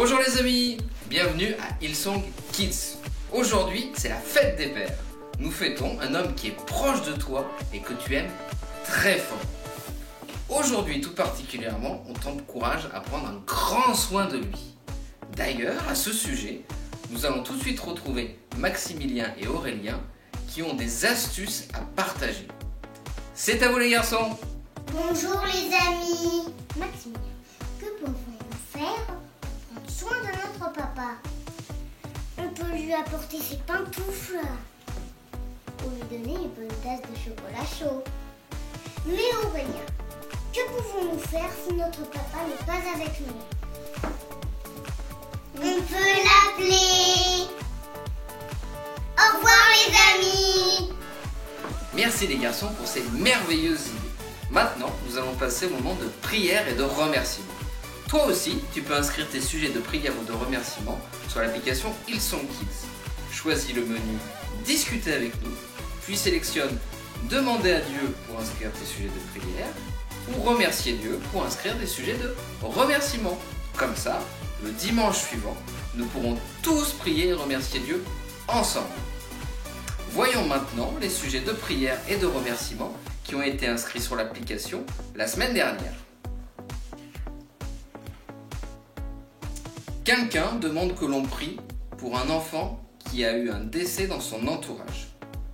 Bonjour les amis, bienvenue à Hillsong Kids. Aujourd'hui, c'est la fête des pères. Nous fêtons un homme qui est proche de toi et que tu aimes très fort. Aujourd'hui, tout particulièrement, on t'encourage à prendre un grand soin de lui. D'ailleurs, à ce sujet, nous allons tout de suite retrouver Maximilien et Aurélien qui ont des astuces à partager. C'est à vous les garçons. Bonjour les amis. Maximilien, que pouvons-nous faire prendre soin de notre papa? On peut lui apporter ses pantoufles ou lui donner une bonne tasse de chocolat chaud. Mais Aurélien, que pouvons-nous faire si notre papa n'est pas avec nous? On peut l'appeler. Au revoir les amis. Merci les garçons pour ces merveilleuses idées. Maintenant, nous allons passer au moment de prière et de remerciement. Toi aussi, tu peux inscrire tes sujets de prière ou de remerciement sur l'application Hillsong Kids. Choisis le menu Discuter avec nous, puis sélectionne Demander à Dieu pour inscrire tes sujets de prière ou Remercier Dieu pour inscrire des sujets de remerciement. Comme ça, le dimanche suivant, nous pourrons tous prier et remercier Dieu ensemble. Voyons maintenant les sujets de prière et de remerciement qui ont été inscrits sur l'application la semaine dernière. Quelqu'un demande que l'on prie pour un enfant qui a eu un décès dans son entourage.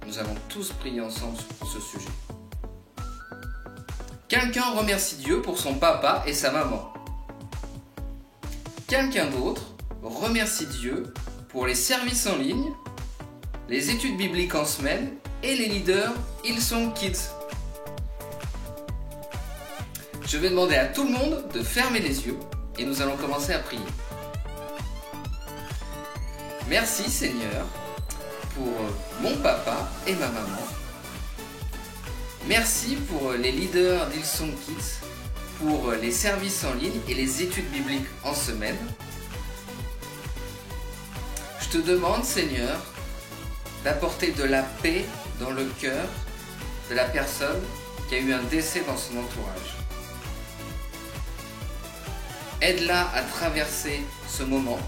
Nous allons tous prier ensemble sur ce sujet. Quelqu'un remercie Dieu pour son papa et sa maman. Quelqu'un d'autre remercie Dieu pour les services en ligne, les études bibliques en semaine et les leaders Hillsong Kids. Je vais demander à tout le monde de fermer les yeux et nous allons commencer à prier. Merci Seigneur pour mon papa et ma maman. Merci pour les leaders d'Hillsong Kids, pour les services en ligne et les études bibliques en semaine. Je te demande Seigneur d'apporter de la paix dans le cœur de la personne qui a eu un décès dans son entourage. Aide-la à traverser ce moment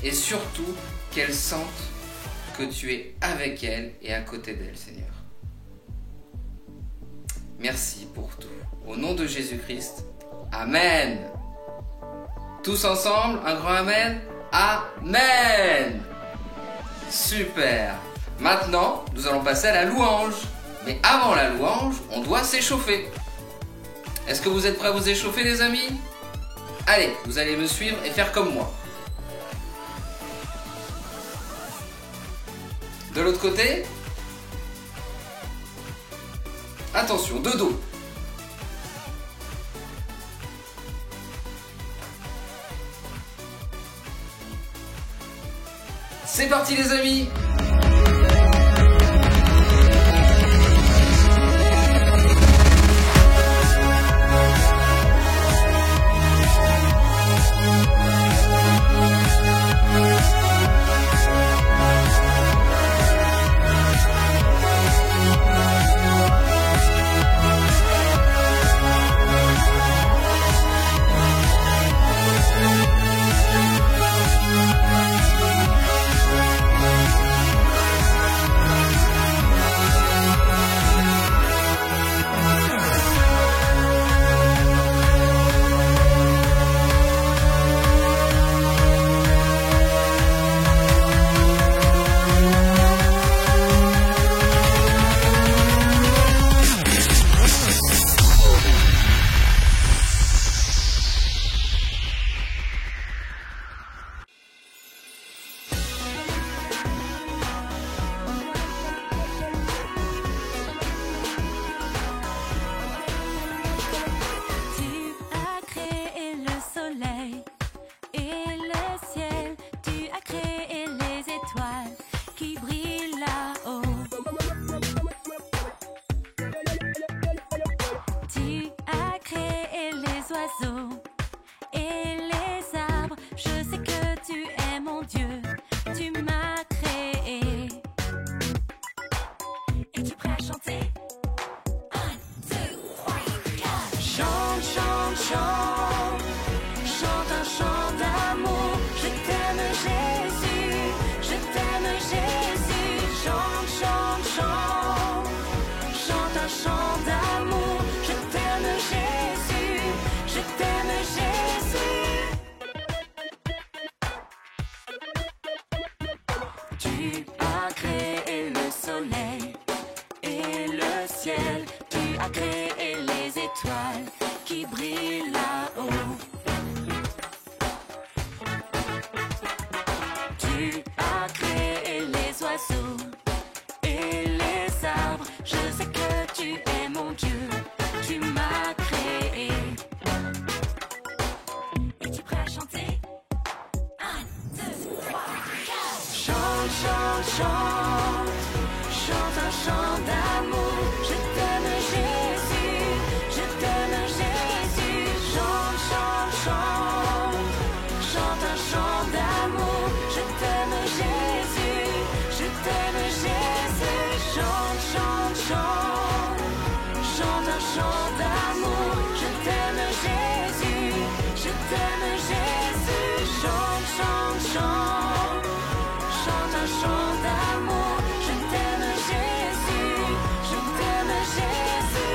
et surtout qu'elle sente que tu es avec elle et à côté d'elle, Seigneur. Merci pour tout. Au nom de Jésus-Christ, Amen. Tous ensemble, un grand Amen. Amen. Super. Maintenant, nous allons passer à la louange. Mais avant la louange, on doit s'échauffer. Est-ce que vous êtes prêts à vous échauffer, les amis? Allez, vous allez me suivre et faire comme moi. De l'autre côté. Attention, de dos. C'est parti, les amis. chante étoiles qui brillent là-haut. Tu as créé les oiseaux et les arbres. Je sais que tu es mon Dieu. Tu m'as créé. Es-tu prêt à chanter? 1, 2, 3, 4. Chante, chante, chante. Chante un chant d'amour. Je t'aime Jésus. Je t'aime Jésus. Chante, chante, chante. Chante un chant d'amour. Je t'aime Jésus. Je t'aime Jésus. Chante, chante, chante. Chante un chant d'amour. Je t'aime Jésus. Je t'aime Jésus. Chante, chante, chante. Chante un chant d'amour. Je t'aime Jésus. Je t'aime Jésus.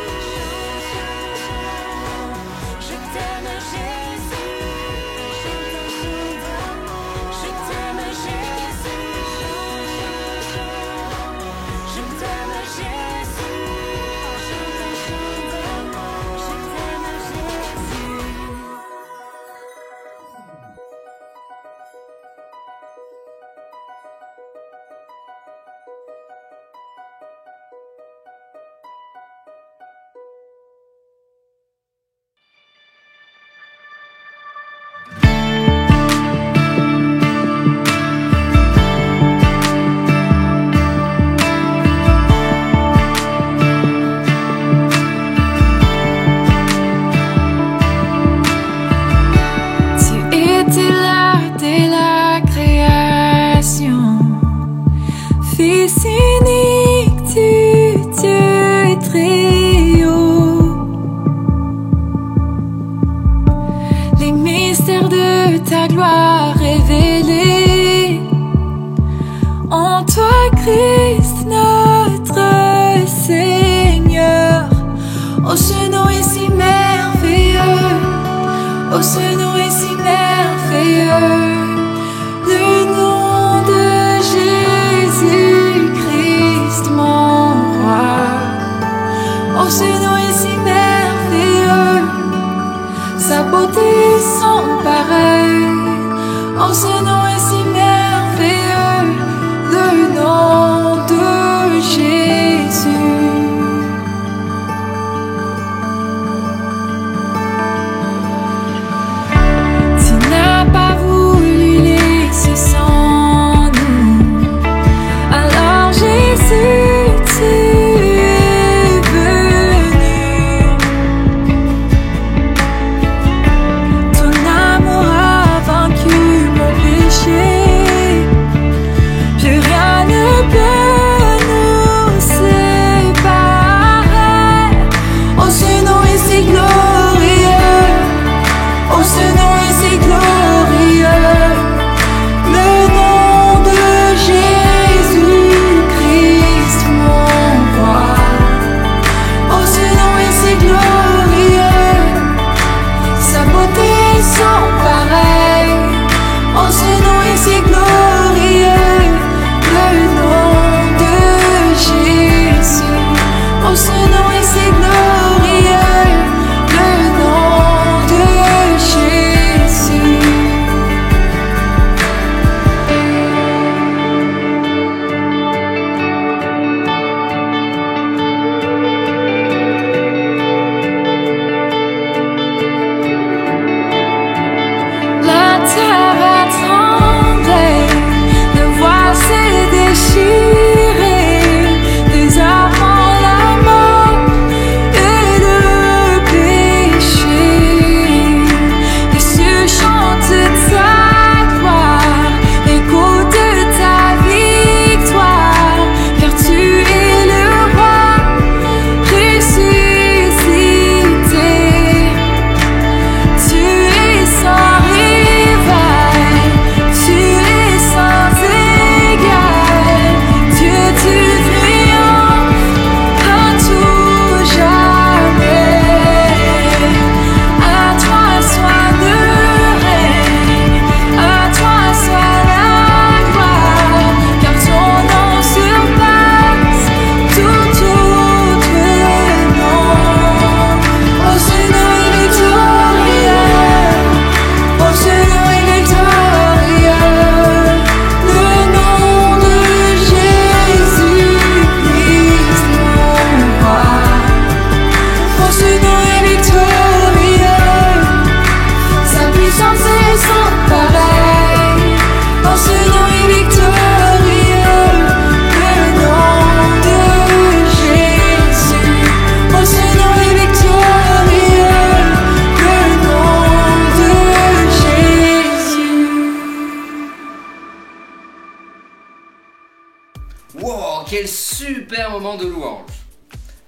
Je t'aime Jésus. Je t'aime Jésus. Je t'aime Jésus. Je t'aime Jésus. Tu étais là dès la création, Fils unique du Dieu très haut. Les mystères de ta gloire révélés en toi, Christ notre Seigneur. Oh, ce nom est si merveilleux. Oh, ce nom est si merveilleux. Le nom de Jésus-Christ, mon roi. Oh, ce nom est si merveilleux. Sa beauté sans pareil. Oh, ce nom est si merveilleux. Le nom de Jésus. Tu n'as pas voulu laisser sans nous. Alors Jésus, tu es venu. Ton amour a vaincu mon péché. Plus rien ne peut nous séparer. Oh, ce nom est si glorieux. Oh, ce nom est si glorieux. Le nom de Jésus-Christ, mon roi. Oh, ce nom est si glorieux. Sa beauté sans pareil. Oh, ce nom est si glorieux. Le nom de Jésus. Oh, ce nom est si glorieux. Le nom de Jésus. La terre a tremblé, le voile s'est déchiré, désarmant la mort et le péché. Les cieux chantent ta gloire, écoute ta victoire, car tu es le roi ressuscité. Tu es sans rival, tu es sans égal, moment de louange.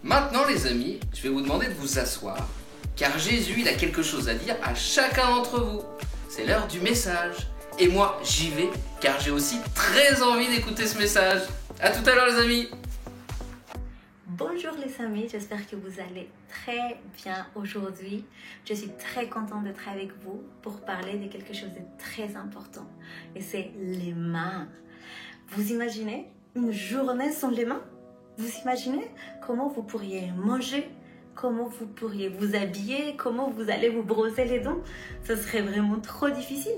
Maintenant les amis, je vais vous demander de vous asseoir, car Jésus il a quelque chose à dire à chacun d'entre vous. C'est l'heure du message. Et moi j'y vais, car j'ai aussi très envie d'écouter ce message. A tout à l'heure les amis. Bonjour les amis, j'espère que vous allez très bien aujourd'hui. Je suis très contente d'être avec vous pour parler de quelque chose de très important. Et c'est les mains. Vous imaginez une journée sans les mains? Vous imaginez comment vous pourriez manger? Comment vous pourriez vous habiller? Comment vous allez vous brosser les dents? Ce serait vraiment trop difficile.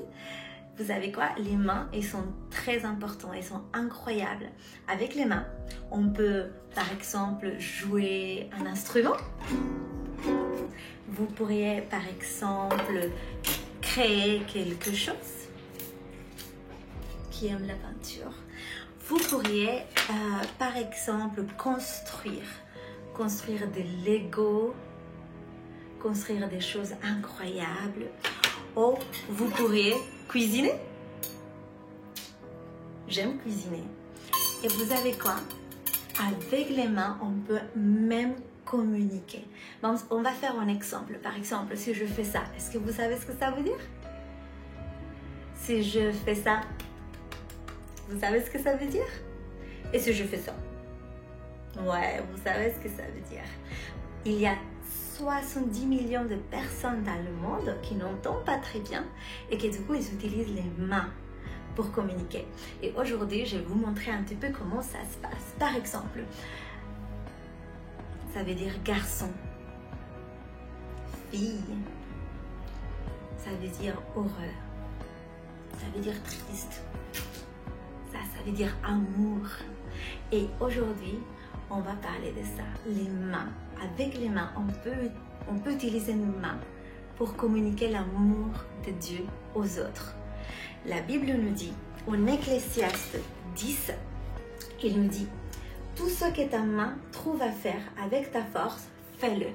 Vous savez quoi? Les mains, elles sont très importantes, elles sont incroyables. Avec les mains, on peut par exemple jouer un instrument. Vous pourriez par exemple créer quelque chose. Qui aime la peinture? Vous pourriez par exemple construire des Lego, construire des choses incroyables. Ou vous pourriez cuisiner. J'aime cuisiner. Et vous savez quoi? Avec les mains, on peut même communiquer. Bon, on va faire un exemple. Par exemple, si je fais ça, est-ce que vous savez ce que ça veut dire? Si je fais ça, vous savez ce que ça veut dire? Et si je fais ça? Ouais, vous savez ce que ça veut dire. Il y a 70 millions de personnes dans le monde qui n'entendent pas très bien et qui du coup ils utilisent les mains pour communiquer. Et aujourd'hui, je vais vous montrer un petit peu comment ça se passe. Par exemple, ça veut dire garçon, fille, ça veut dire horreur, ça veut dire triste, ça veut dire amour. Et aujourd'hui, on va parler de ça, les mains. Avec les mains, on peut utiliser nos mains pour communiquer l'amour de Dieu aux autres. La Bible nous dit, en Ecclésiaste 10, il nous dit, tout ce que ta main trouve à faire avec ta force, fais-le.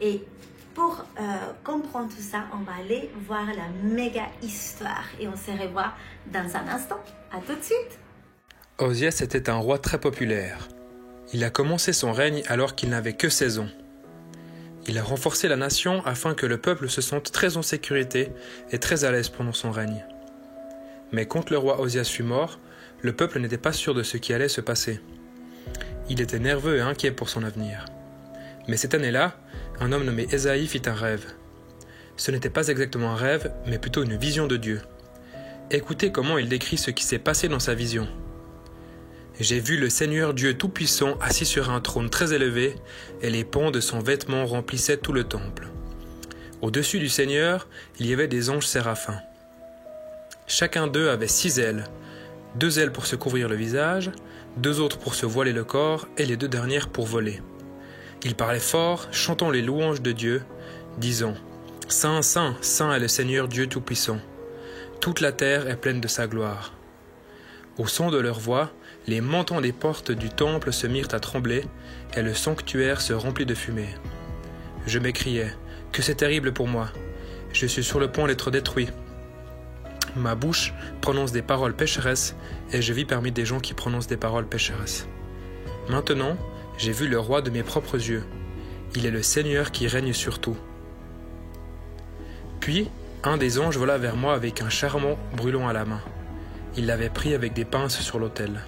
Et pour comprendre tout ça, on va aller voir la méga histoire et on se revoit dans un instant. À tout de suite. Osias était un roi très populaire. Il a commencé son règne alors qu'il n'avait que 16 ans. Il a renforcé la nation afin que le peuple se sente très en sécurité et très à l'aise pendant son règne. Mais quand le roi Osias fut mort, le peuple n'était pas sûr de ce qui allait se passer. Il était nerveux et inquiet pour son avenir. Mais cette année-là, un homme nommé Ésaïe fit un rêve. Ce n'était pas exactement un rêve, mais plutôt une vision de Dieu. Écoutez comment il décrit ce qui s'est passé dans sa vision. J'ai vu le Seigneur Dieu Tout-Puissant assis sur un trône très élevé, et les pans de son vêtement remplissaient tout le temple. Au-dessus du Seigneur, il y avait des anges séraphins. Chacun d'eux avait 6 ailes, 2 ailes pour se couvrir le visage, 2 autres pour se voiler le corps, et les 2 dernières pour voler. Ils parlaient fort, chantant les louanges de Dieu, disant « Saint, Saint, Saint est le Seigneur Dieu Tout-Puissant. Toute la terre est pleine de sa gloire. » Au son de leur voix, les mantons des portes du temple se mirent à trembler, et le sanctuaire se remplit de fumée. Je m'écriai, « Que c'est terrible pour moi! Je suis sur le point d'être détruit. » Ma bouche prononce des paroles pécheresses, et je vis parmi des gens qui prononcent des paroles pécheresses. Maintenant, j'ai vu le roi de mes propres yeux. Il est le Seigneur qui règne sur tout. Puis, un des anges vola vers moi avec un charbon brûlant à la main. Il l'avait pris avec des pinces sur l'autel.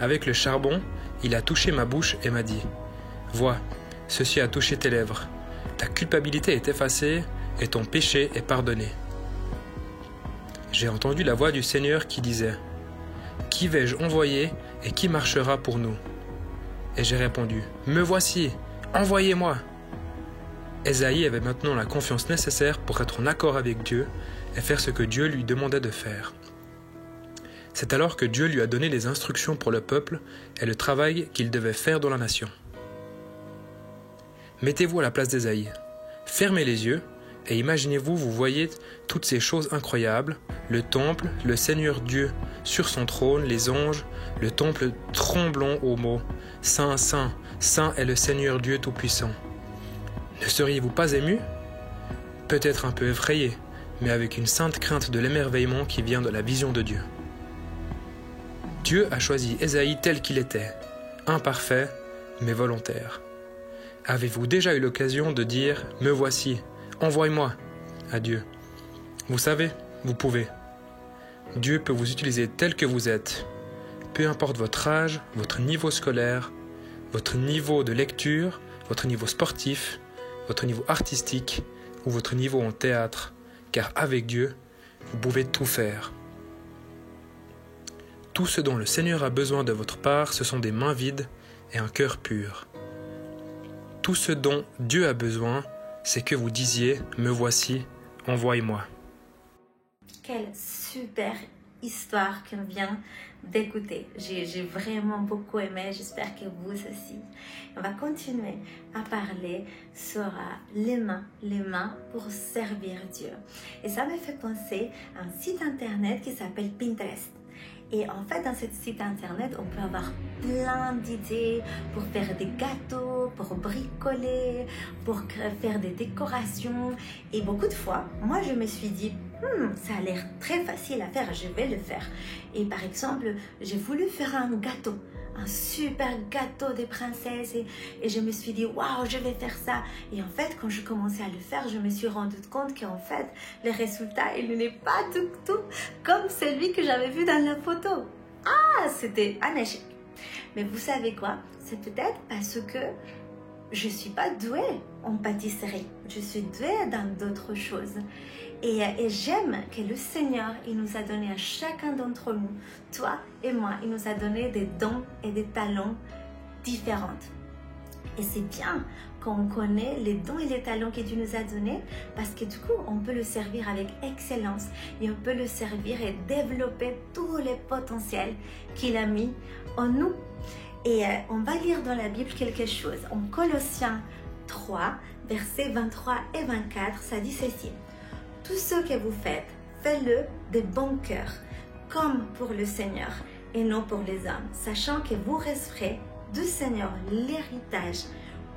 Avec le charbon, il a touché ma bouche et m'a dit « Vois, ceci a touché tes lèvres. Ta culpabilité est effacée et ton péché est pardonné. » J'ai entendu la voix du Seigneur qui disait « Qui vais-je envoyer et qui marchera pour nous ?» Et j'ai répondu « Me voici, envoyez-moi !» Ésaïe avait maintenant la confiance nécessaire pour être en accord avec Dieu et faire ce que Dieu lui demandait de faire. C'est alors que Dieu lui a donné les instructions pour le peuple et le travail qu'il devait faire dans la nation. Mettez-vous à la place d'Ésaïe. Fermez les yeux et imaginez-vous, vous voyez toutes ces choses incroyables, le temple, le Seigneur Dieu sur son trône, les anges, le temple tremblant aux mots « Saint, Saint, Saint est le Seigneur Dieu Tout-Puissant ». Ne seriez-vous pas ému? Peut-être un peu effrayé, mais avec une sainte crainte de l'émerveillement qui vient de la vision de Dieu. Dieu a choisi Ésaïe tel qu'il était, imparfait, mais volontaire. Avez-vous déjà eu l'occasion de dire « Me voici, envoie-moi » à Dieu? Vous savez, vous pouvez. Dieu peut vous utiliser tel que vous êtes. Peu importe votre âge, votre niveau scolaire, votre niveau de lecture, votre niveau sportif, votre niveau artistique ou votre niveau en théâtre, car avec Dieu, vous pouvez tout faire. Tout ce dont le Seigneur a besoin de votre part, ce sont des mains vides et un cœur pur. Tout ce dont Dieu a besoin, c'est que vous disiez « Me voici, envoie-moi ». Quelle super histoire qu'on vient d'écouter. J'ai vraiment beaucoup aimé, j'espère que vous aussi. On va continuer à parler sur les mains pour servir Dieu. Et ça me fait penser à un site internet qui s'appelle Pinterest. Et en fait, dans ce site internet, on peut avoir plein d'idées pour faire des gâteaux, pour bricoler, pour faire des décorations. Et beaucoup de fois, moi, je me suis dit, ça a l'air très facile à faire, je vais le faire. Et par exemple, j'ai voulu faire un gâteau, un super gâteau des princesses. Et je me suis dit, waouh, je vais faire ça. Et en fait, quand je commençais à le faire, je me suis rendu compte qu'en fait, le résultat, il n'est pas du tout comme celui que j'avais vu dans la photo. Ah, c'était un échec. Mais vous savez quoi? C'est peut-être parce que je ne suis pas douée en pâtisserie. Je suis douée dans d'autres choses. Et j'aime que le Seigneur, il nous a donné à chacun d'entre nous, toi et moi, il nous a donné des dons et des talents différents. Et c'est bien qu'on connaît les dons et les talents que Dieu nous a donnés parce que du coup, on peut le servir avec excellence et on peut le servir et développer tous les potentiels qu'il a mis en nous. Et on va lire dans la Bible quelque chose. En Colossiens 3, versets 23 et 24, ça dit ceci. Tout ce que vous faites, faites-le de bon cœur, comme pour le Seigneur et non pour les hommes, sachant que vous recevrez du Seigneur l'héritage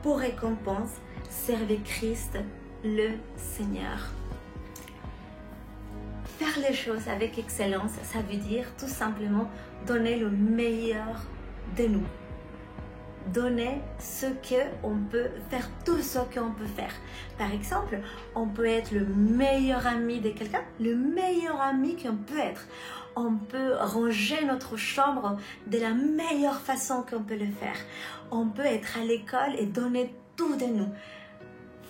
pour récompense, servez Christ le Seigneur. Faire les choses avec excellence, ça veut dire tout simplement donner le meilleur de nous. Donner ce qu'on peut faire, tout ce qu'on peut faire. Par exemple, on peut être le meilleur ami de quelqu'un, le meilleur ami qu'on peut être. On peut ranger notre chambre de la meilleure façon qu'on peut le faire. On peut être à l'école et donner tout de nous.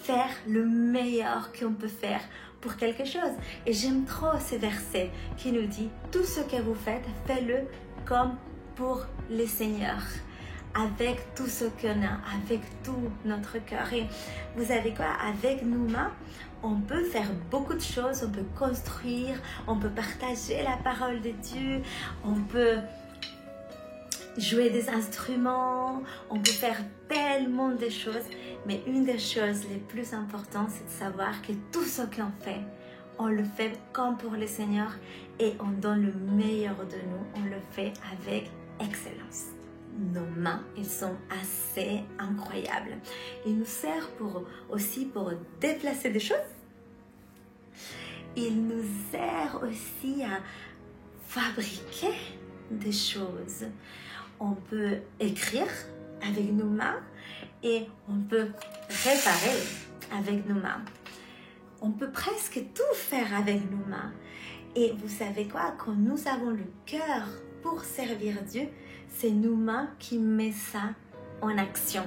Faire le meilleur qu'on peut faire pour quelque chose. Et j'aime trop ce verset qui nous dit « Tout ce que vous faites, faites-le comme pour le Seigneur. » Avec tout ce qu'on a, avec tout notre cœur. Et vous savez quoi? Avec nos mains, on peut faire beaucoup de choses. On peut construire, on peut partager la parole de Dieu, on peut jouer des instruments, on peut faire tellement de choses. Mais une des choses les plus importantes, c'est de savoir que tout ce qu'on fait, on le fait comme pour le Seigneur et on donne le meilleur de nous. On le fait avec excellence. Nos mains, elles sont assez incroyables. Ils nous servent aussi pour déplacer des choses. Ils nous servent aussi à fabriquer des choses. On peut écrire avec nos mains et on peut réparer avec nos mains. On peut presque tout faire avec nos mains. Et vous savez quoi? Quand nous avons le cœur pour servir Dieu, c'est nos mains qui mettent ça en action.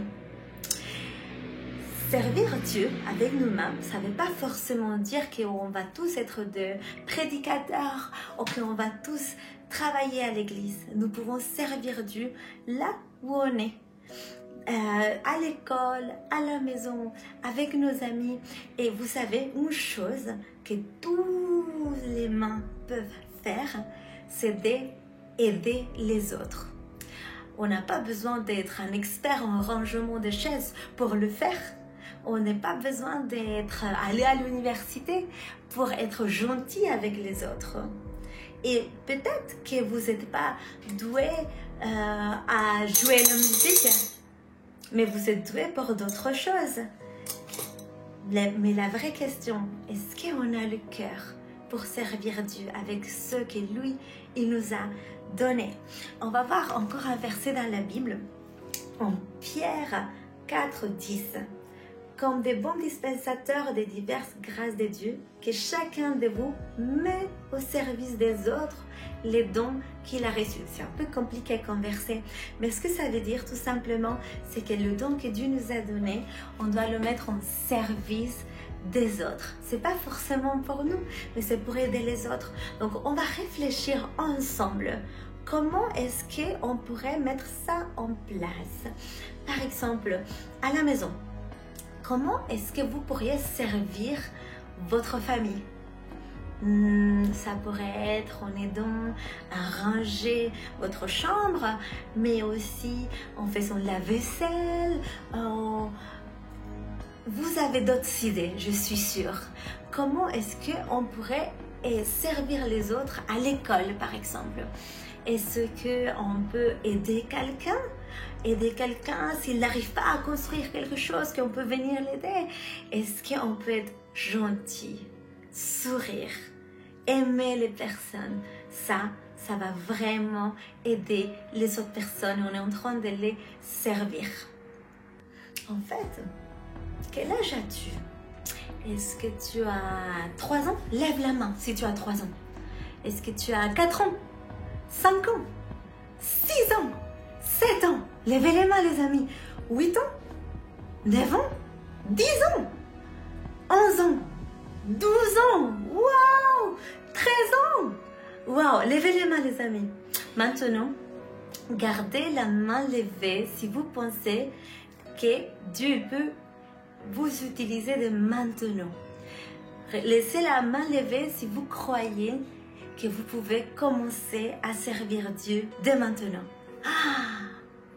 Servir Dieu avec nos mains, ça ne veut pas forcément dire qu'on va tous être des prédicateurs ou qu'on va tous travailler à l'église. Nous pouvons servir Dieu là où on est. À l'école, à la maison, avec nos amis. Et vous savez, une chose que tous les mains peuvent faire, c'est d'aider les autres. On n'a pas besoin d'être un expert en rangement de chaises pour le faire. On n'a pas besoin d'aller à l'université pour être gentil avec les autres. Et peut-être que vous n'êtes pas doué à jouer la musique, mais vous êtes doué pour d'autres choses. Mais la vraie question, est-ce qu'on a le cœur pour servir Dieu avec ce que lui, il nous a donné? On va voir encore un verset dans la Bible en Pierre 4:10. Comme des bons dispensateurs des diverses grâces de Dieu, que chacun de vous met au service des autres les dons qu'il a reçus. C'est un peu compliqué comme verset, mais ce que ça veut dire tout simplement, c'est que le don que Dieu nous a donné, on doit le mettre en service des autres. C'est pas forcément pour nous, mais c'est pour aider les autres. Donc on va réfléchir ensemble. Comment est-ce qu'on pourrait mettre ça en place? Par exemple, à la maison, comment est-ce que vous pourriez servir votre famille? Ça pourrait être en aidant à ranger votre chambre, mais aussi en faisant la vaisselle. Vous avez d'autres idées, je suis sûre. Comment est-ce qu'on pourrait servir les autres à l'école, par exemple? Est-ce qu'on peut aider quelqu'un? Aider quelqu'un s'il n'arrive pas à construire quelque chose, qu'on peut venir l'aider? Est-ce qu'on peut être gentil, sourire, aimer les personnes? Ça va vraiment aider les autres personnes. On est en train de les servir. En fait, quel âge as-tu? Est-ce que tu as 3 ans? Lève la main si tu as 3 ans. Est-ce que tu as 4 ans? 5 ans? 6 ans? 7 ans? Levez les mains les amis. 8 ans? 9 ans? 10 ans? 11 ans? 12 ans? Waouh! 13 ans? Waouh! Levez les mains les amis. Maintenant, gardez la main levée si vous pensez que Dieu peut vous utiliser de maintenant. Laissez la main levée si vous croyez que vous pouvez commencer à servir Dieu dès maintenant. Ah,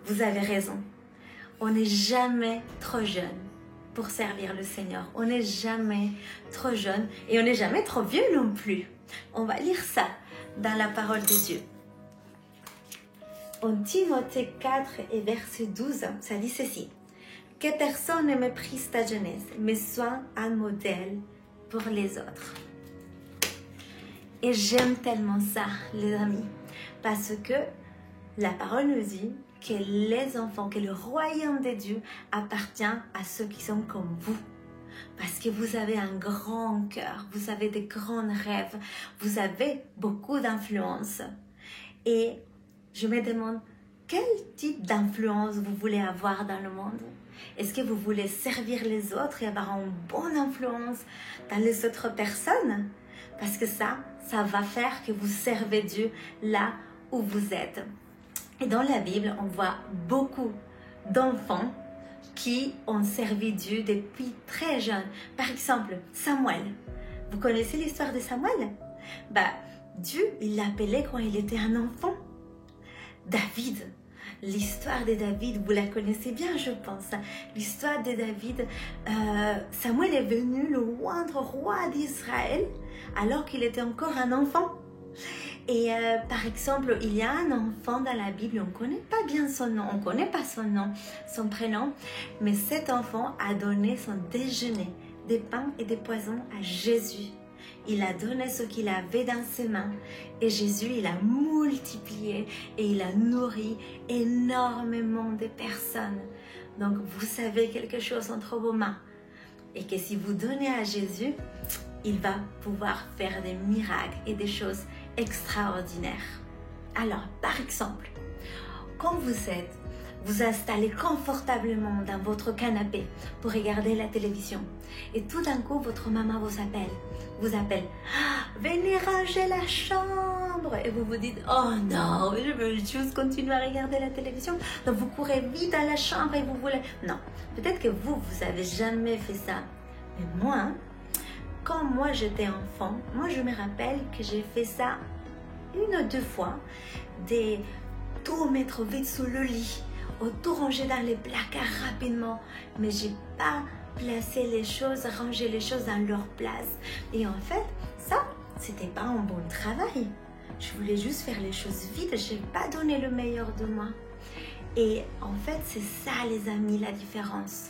vous avez raison. On n'est jamais trop jeune pour servir le Seigneur. On n'est jamais trop jeune et on n'est jamais trop vieux non plus. On va lire ça dans la parole de Dieu. En Timothée 4 et verset 12, ça dit ceci. Que personne ne méprise ta jeunesse, mais sois un modèle pour les autres. Et j'aime tellement ça, les amis, parce que la parole nous dit que les enfants, que le royaume de Dieu appartient à ceux qui sont comme vous. Parce que vous avez un grand cœur, vous avez des grands rêves, vous avez beaucoup d'influence. Et je me demande, quel type d'influence vous voulez avoir dans le monde? Est-ce que vous voulez servir les autres et avoir une bonne influence dans les autres personnes? Parce que ça va faire que vous servez Dieu là où vous êtes. Et dans la Bible, on voit beaucoup d'enfants qui ont servi Dieu depuis très jeune. Par exemple, Samuel. Vous connaissez l'histoire de Samuel? Dieu, il l'appelait quand il était un enfant. David. L'histoire de David, vous la connaissez bien, je pense. L'histoire de David, Samuel est venu le oindre roi d'Israël alors qu'il était encore un enfant. Et par exemple, il y a un enfant dans la Bible, on ne connaît pas bien son nom, on ne connaît pas son nom, son prénom, mais cet enfant a donné son déjeuner, des pains et des poissons à Jésus. Il a donné ce qu'il avait dans ses mains et Jésus, il a multiplié et il a nourri énormément de personnes. Donc, vous savez quelque chose entre vos mains et que si vous donnez à Jésus, il va pouvoir faire des miracles et des choses extraordinaires. Alors, par exemple, quand vous installez confortablement dans votre canapé pour regarder la télévision et tout d'un coup, votre maman vous appelle, venez ranger la chambre et vous vous dites, oh non, je veux juste continuer à regarder la télévision. Donc vous courez vite à la chambre et vous voulez... Non, peut-être que vous avez jamais fait ça. Mais moi, quand moi j'étais enfant, moi je me rappelle que j'ai fait ça 1 ou 2 fois, de tout mettre vite sous le lit, ou tout ranger dans les placards rapidement, mais j'ai pas placé les choses, rangé les choses dans leur place. Et en fait, ça, c'était pas un bon travail. Je voulais juste faire les choses vite, j'ai pas donné le meilleur de moi. Et en fait, c'est ça, les amis, la différence.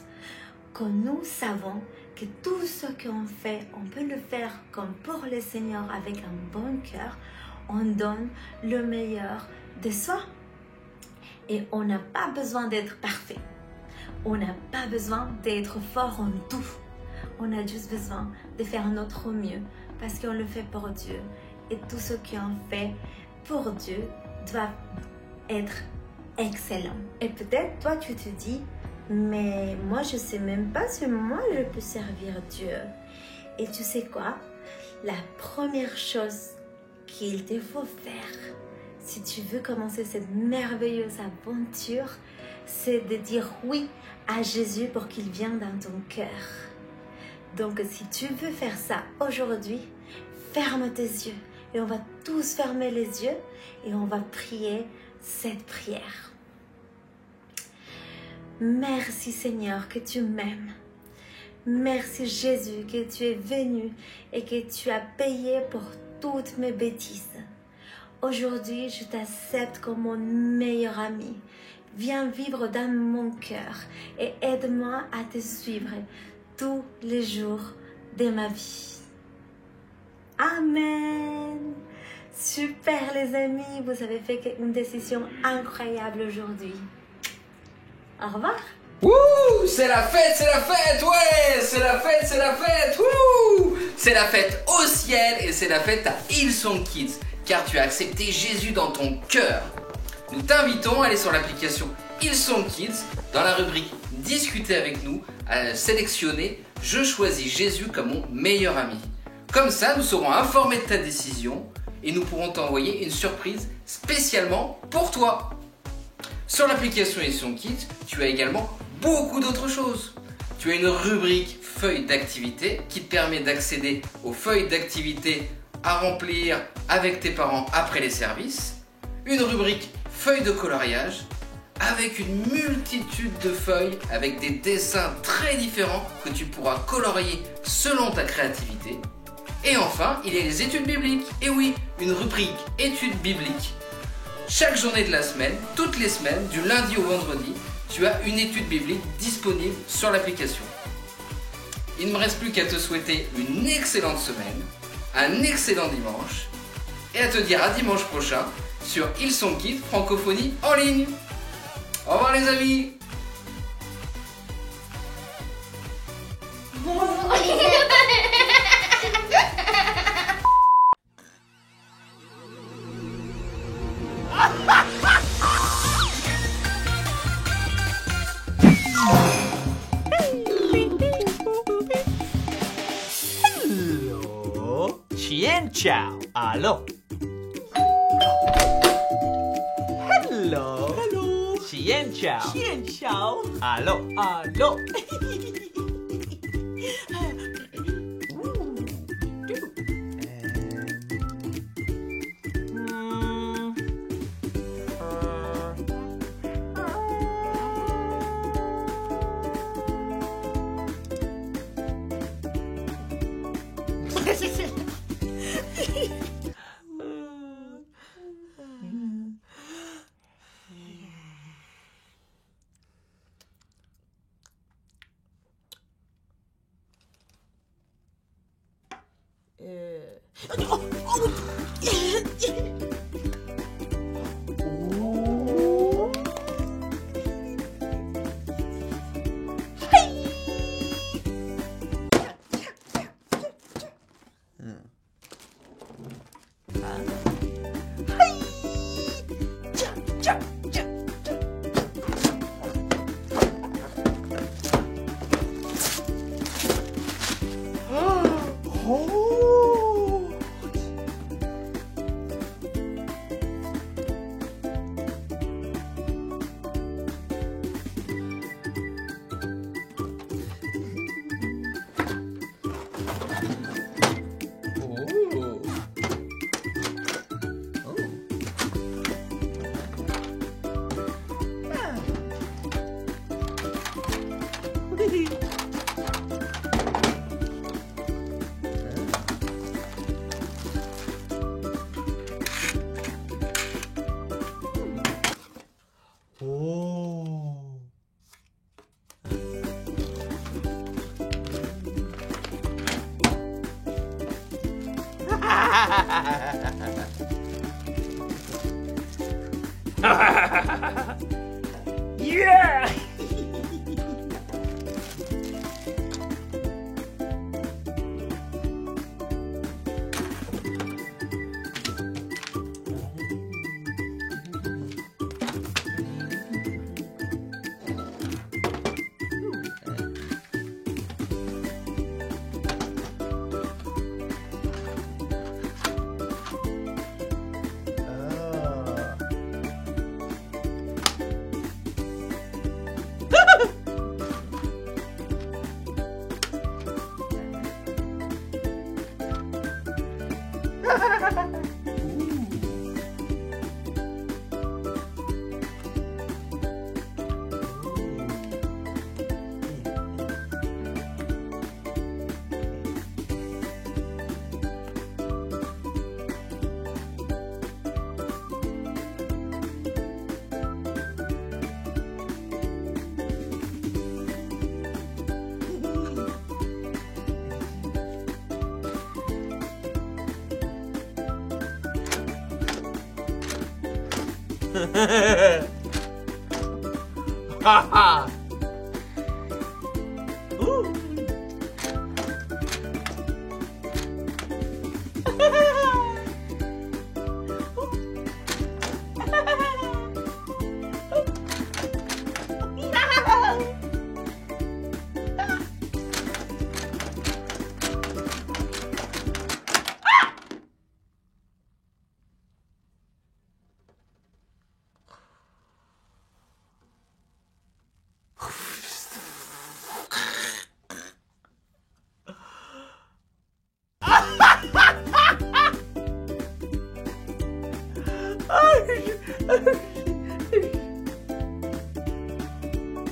Quand nous savons que tout ce qu'on fait, on peut le faire comme pour le Seigneur avec un bon cœur, on donne le meilleur de soi. Et on n'a pas besoin d'être parfait. On n'a pas besoin d'être fort en tout. On a juste besoin de faire notre mieux parce qu'on le fait pour Dieu. Et tout ce qu'on fait pour Dieu doit être excellent. Et peut-être toi tu te dis, mais moi je sais même pas si moi je peux servir Dieu. Et tu sais quoi? La première chose qu'il te faut faire si tu veux commencer cette merveilleuse aventure, c'est de dire oui à Jésus pour qu'il vienne dans ton cœur. Donc si tu veux faire ça aujourd'hui, ferme tes yeux et on va tous fermer les yeux et on va prier cette prière. Merci Seigneur que tu m'aimes. Merci Jésus que tu es venu et que tu as payé pour toutes mes bêtises. Aujourd'hui, je t'accepte comme mon meilleur ami. Viens vivre dans mon cœur et aide-moi à te suivre tous les jours de ma vie. Amen. Super les amis, vous avez fait une décision incroyable aujourd'hui. Au revoir. Wouh, c'est la fête, ouais, c'est la fête, wouh. C'est la fête au ciel et c'est la fête à Hillsong Kids, car tu as accepté Jésus dans ton cœur. Nous t'invitons à aller sur l'application Hillsong Kids, dans la rubrique Discuter avec nous, à sélectionner Je choisis Jésus comme mon meilleur ami. Comme ça, nous serons informés de ta décision et nous pourrons t'envoyer une surprise spécialement pour toi. Sur l'application Hillsong Kids, tu as également beaucoup d'autres choses. Tu as une rubrique feuilles d'activité qui te permet d'accéder aux feuilles d'activité à remplir avec tes parents après les services. Une rubrique feuilles de coloriage avec une multitude de feuilles avec des dessins très différents que tu pourras colorier selon ta créativité. Et enfin, il y a les études bibliques. Et oui, une rubrique études bibliques. Chaque journée de la semaine, toutes les semaines, du lundi au vendredi, tu as une étude biblique disponible sur l'application. Il ne me reste plus qu'à te souhaiter une excellente semaine, un excellent dimanche et à te dire à dimanche prochain sur Hillsong Kids Francophonie en ligne. Au revoir les amis. Bonjour les amis. Chien ciao. Allô. Hello. Hello. Chien ciao. Chien ciao. Allô. Allô. Ha ha ha ha ha! Yeah! Haha!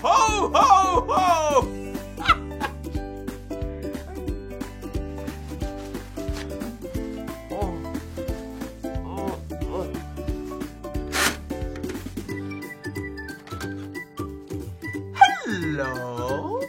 Ho, ho, ho! Hello?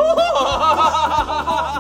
Oh!